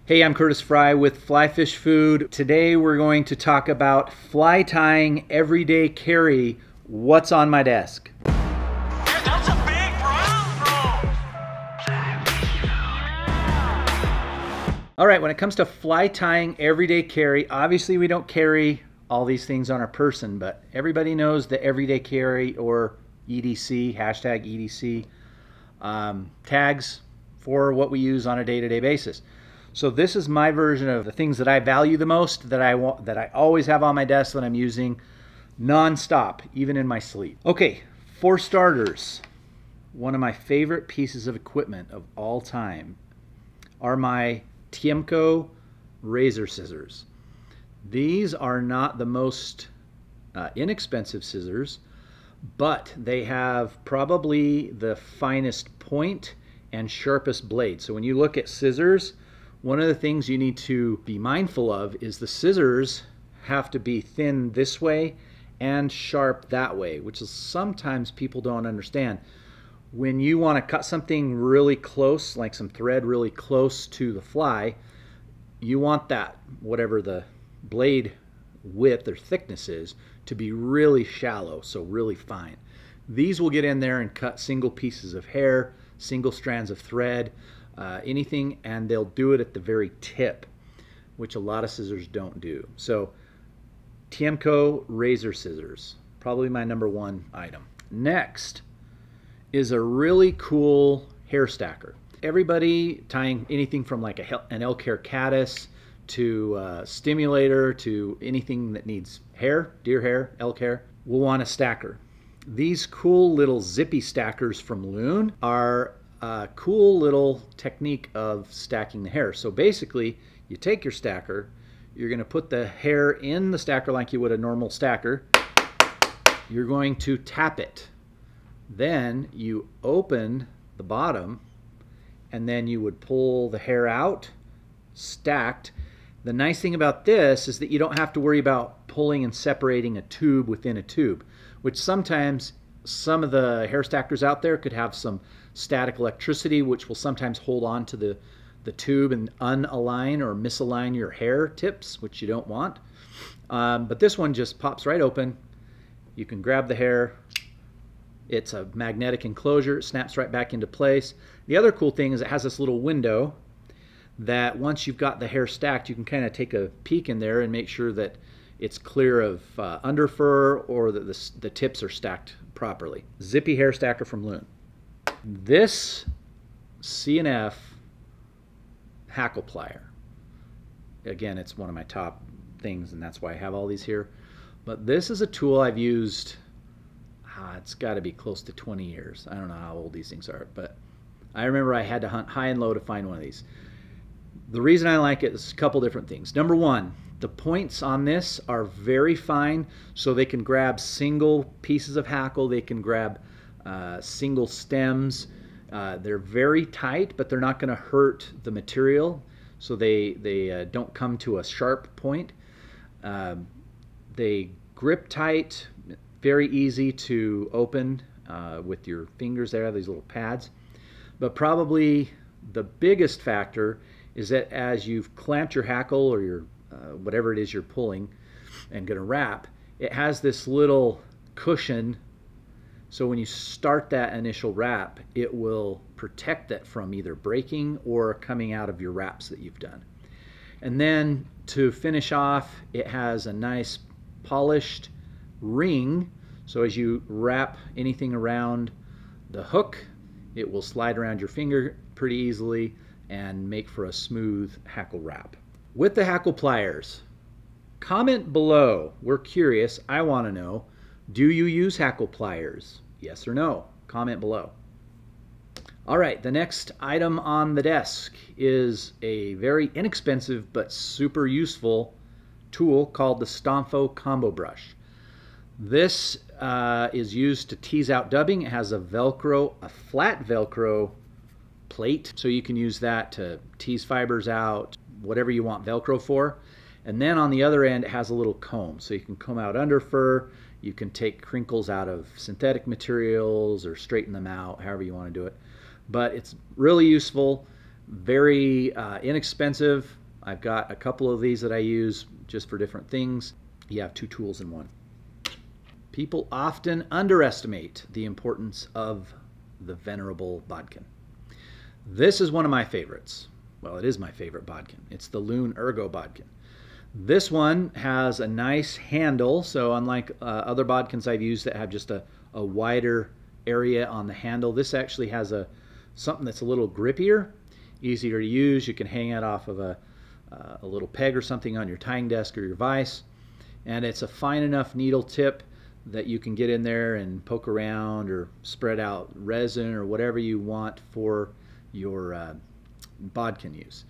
Hey, I'm Curtis Fry with Fly Fish Food. Today we're going to talk about fly tying everyday carry. What's on my desk? That's a big brown. All right, when it comes to fly tying everyday carry, obviously we don't carry all these things on our person, but everybody knows the everyday carry or EDC, hashtag EDC, tags for what we use on a day-to-day basis. So this is my version of the things that I value the most, that I always have on my desk, that I'm using non-stop, even in my sleep. Okay, for starters, one of my favorite pieces of equipment of all time are my Tiemko razor scissors. These are not the most inexpensive scissors, but they have probably the finest point and sharpest blade. So when you look at scissors, one of the things you need to be mindful of is the scissors have to be thin this way and sharp that way, which is sometimes people don't understand. When you want to cut something really close, like some thread really close to the fly, you want that, whatever the blade width or thickness is, to be really shallow, so really fine. These will get in there and cut single pieces of hair, single strands of thread, anything, and they'll do it at the very tip, which a lot of scissors don't do. So Tiemko razor scissors, probably my #1 item. Next is a really cool hair stacker. Everybody tying anything from like an elk hair caddis to stimulator to anything that needs hair, deer hair, elk hair, will want a stacker. These cool little zippy stackers from Loon are a cool little technique of stacking the hair. So basically, you take your stacker, you're going to put the hair in the stacker like you would a normal stacker. You're going to tap it. Then you open the bottom, and then you would pull the hair out, stacked. The nice thing about this is that you don't have to worry about pulling and separating a tube within a tube, which sometimes some of the hair stackers out there could have some static electricity, which will sometimes hold on to the tube and unalign or misalign your hair tips, which you don't want. But this one just pops right open. You can grab the hair. It's a magnetic enclosure. It snaps right back into place. The other cool thing is it has this little window that once you've got the hair stacked, you can kind of take a peek in there and make sure that it's clear of under fur or that the tips are stacked properly. Zippy hair stacker from Loon. This CNF hackle plier, again, it's one of my top things, and that's why I have all these here. But this is a tool I've used, it's got to be close to 20 years. I don't know how old these things are, but I remember I had to hunt high and low to find one of these. The reason I like it is a couple different things. #1, the points on this are very fine, so they can grab single pieces of hackle, they can grab single stems. They're very tight, but they're not going to hurt the material, so they don't come to a sharp point. They grip tight, very easy to open with your fingers. There are these little pads. But probably the biggest factor is that as you've clamped your hackle or your whatever it is you're pulling and going to wrap, it has this little cushion. So when you start that initial wrap, it will protect it from either breaking or coming out of your wraps that you've done. And then to finish off, it has a nice polished ring. So as you wrap anything around the hook, it will slide around your finger pretty easily and make for a smooth hackle wrap. With the hackle pliers, comment below. We're curious. I want to know, do you use hackle pliers? Yes or no? Comment below. All right, the next item on the desk is a very inexpensive but super useful tool called the Stompo combo brush. This is used to tease out dubbing. It has a flat Velcro plate, so you can use that to tease fibers out, whatever you want Velcro for. And then on the other end, it has a little comb, so you can comb out under fur. You can take crinkles out of synthetic materials or straighten them out, however you want to do it. But it's really useful. Very inexpensive. I've got a couple of these that I use just for different things. You have two tools in one. People often underestimate the importance of the venerable bodkin. This is one of my favorites. Well, it is my favorite bodkin. It's the Loon Ergobodkin. This one has a nice handle, so unlike other bodkins I've used that have just a wider area on the handle, this actually has something that's a little grippier, easier to use. You can hang it off of a little peg or something on your tying desk or your vise, and it's a fine enough needle tip that you can get in there and poke around or spread out resin or whatever you want for your bodkin use.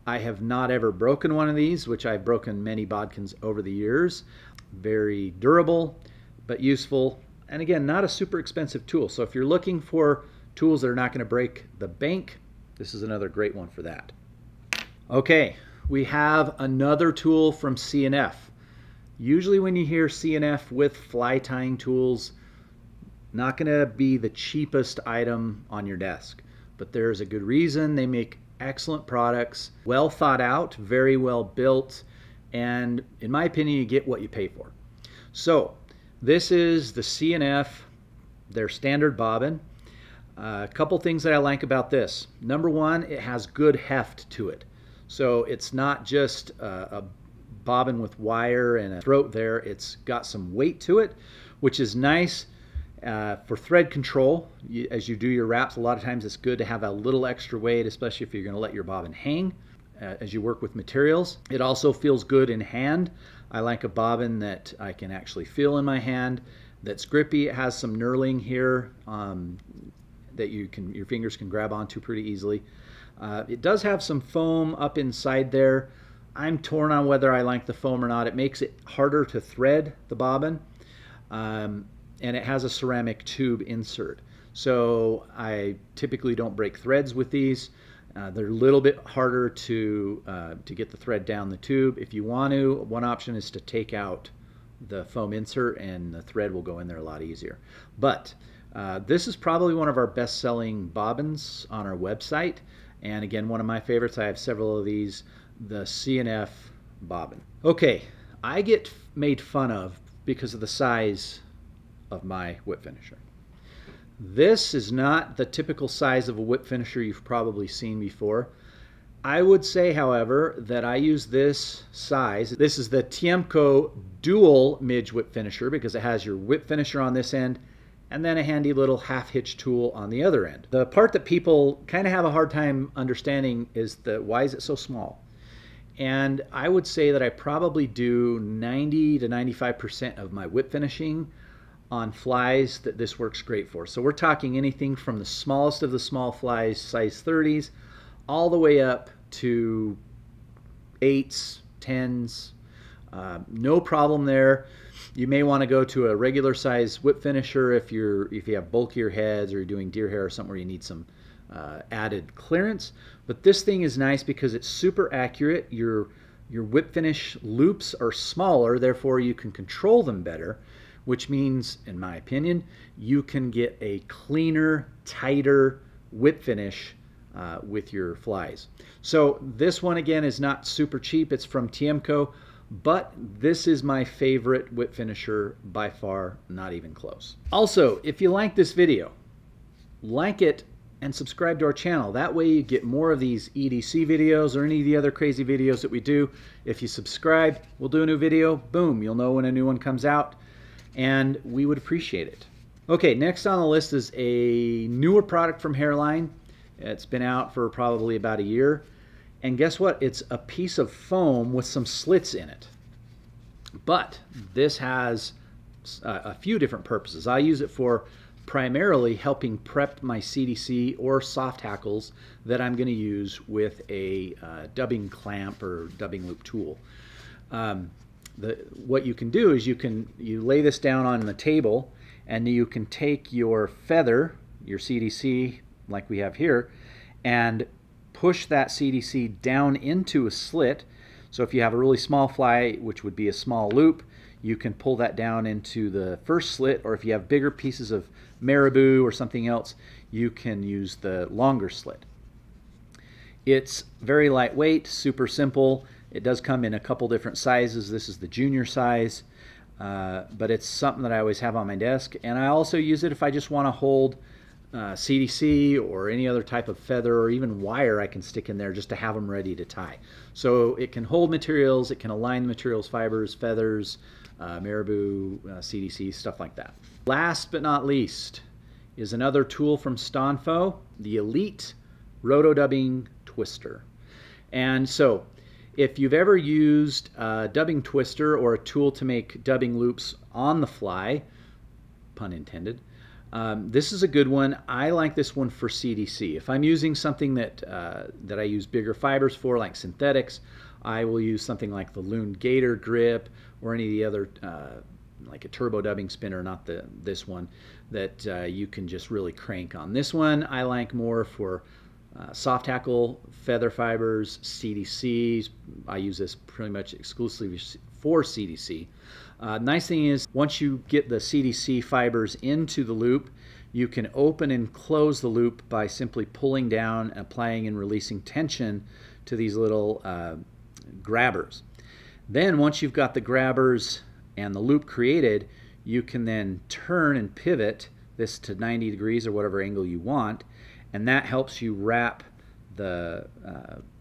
I have not ever broken one of these, which I've broken many bodkins over the years. Very durable, but useful. And again, not a super expensive tool. So if you're looking for tools that are not going to break the bank, this is another great one for that. Okay, we have another tool from CNF. Usually when you hear CNF with fly tying tools, not going to be the cheapest item on your desk. But there's a good reason. They make excellent products, well thought out, very well built, and in my opinion, you get what you pay for. So this is the CNF, their standard bobbin. A couple things that I like about this. Number one, it has good heft to it. So it's not just a bobbin with wire and a throat there. It's got some weight to it, which is nice. For thread control, as you do your wraps, a lot of times it's good to have a little extra weight, especially if you're going to let your bobbin hang as you work with materials. It also feels good in hand. I like a bobbin that I can actually feel in my hand, that's grippy. It has some knurling here that your fingers can grab onto pretty easily. It does have some foam up inside there. I'm torn on whether I like the foam or not. It makes it harder to thread the bobbin. And it has a ceramic tube insert. So I typically don't break threads with these. They're a little bit harder to get the thread down the tube. If you want to, one option is to take out the foam insert and the thread will go in there a lot easier. But this is probably one of our best-selling bobbins on our website. And again, one of my favorites, I have several of these, the CNF bobbin. Okay, I get made fun of because of the size of my whip finisher. This is not the typical size of a whip finisher you've probably seen before. I would say, however, that I use this size. This is the Tiemko dual midge whip finisher because it has your whip finisher on this end and then a handy little half hitch tool on the other end. The part that people kind of have a hard time understanding is why is it so small? And I would say that I probably do 90 to 95% of my whip finishing on flies that this works great for. So we're talking anything from the smallest of the small flies, size 30s, all the way up to 8s, 10s. No problem there. You may want to go to a regular size whip finisher if you have bulkier heads or you're doing deer hair or something where you need some added clearance. But this thing is nice because it's super accurate. Your whip finish loops are smaller, therefore you can control them better, which means, in my opinion, you can get a cleaner, tighter whip finish with your flies. So this one, again, is not super cheap. It's from Tiemko, but this is my favorite whip finisher by far, not even close. Also, if you like this video, like it and subscribe to our channel. That way you get more of these EDC videos or any of the other crazy videos that we do. If you subscribe, we'll do a new video. Boom, you'll know when a new one comes out. And we would appreciate it. Okay, next on the list is a newer product from Hairline. It's been out for probably about a year. And guess what? It's a piece of foam with some slits in it. But this has a few different purposes. I use it for primarily helping prep my CDC or soft hackles that I'm going to use with a dubbing clamp or dubbing loop tool. What you can do is you lay this down on the table and you can take your feather, your CDC like we have here, and push that CDC down into a slit. So if you have a really small fly, which would be a small loop, you can pull that down into the first slit, or if you have bigger pieces of marabou or something else, you can use the longer slit. It's very lightweight, super simple. It does come in a couple different sizes. This is the junior size, but it's something that I always have on my desk. And I also use it if I just want to hold CDC or any other type of feather or even wire I can stick in there just to have them ready to tie. So it can hold materials, it can align the materials, fibers, feathers, marabou, CDC, stuff like that. Last but not least is another tool from Stompo, the Elite Roto-Dubbing Twister. And so if you've ever used a dubbing twister or a tool to make dubbing loops on the fly, pun intended, this is a good one. I like this one for CDC. If I'm using something that I use bigger fibers for, like synthetics, I will use something like the Loon Gator grip or any of the other, like a turbo dubbing spinner, not this one, that you can just really crank on. This one I like more for soft tackle, feather fibers, CDCs. I use this pretty much exclusively for CDC. Nice thing is, once you get the CDC fibers into the loop, you can open and close the loop by simply pulling down, applying and releasing tension to these little grabbers. Then once you've got the grabbers and the loop created, you can then turn and pivot this to 90 degrees or whatever angle you want, and that helps you wrap the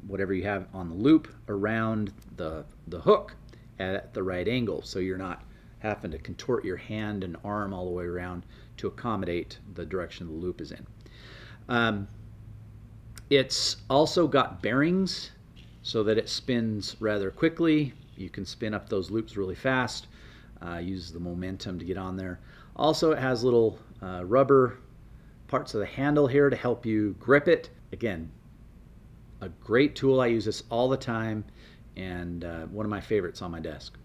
whatever you have on the loop around the hook at the right angle, so you're not having to contort your hand and arm all the way around to accommodate the direction the loop is in. It's also got bearings so that it spins rather quickly. You can spin up those loops really fast, use the momentum to get on there. Also, it has little rubber parts of the handle here to help you grip it. Again, a great tool. I use this all the time, and one of my favorites on my desk.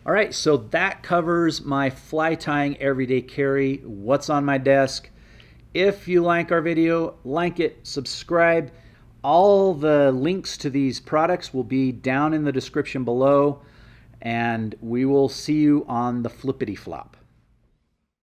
All right, so that covers my fly tying everyday carry, what's on my desk. If you like our video, like it, subscribe. All the links to these products will be down in the description below, and we will see you on the flippity flop.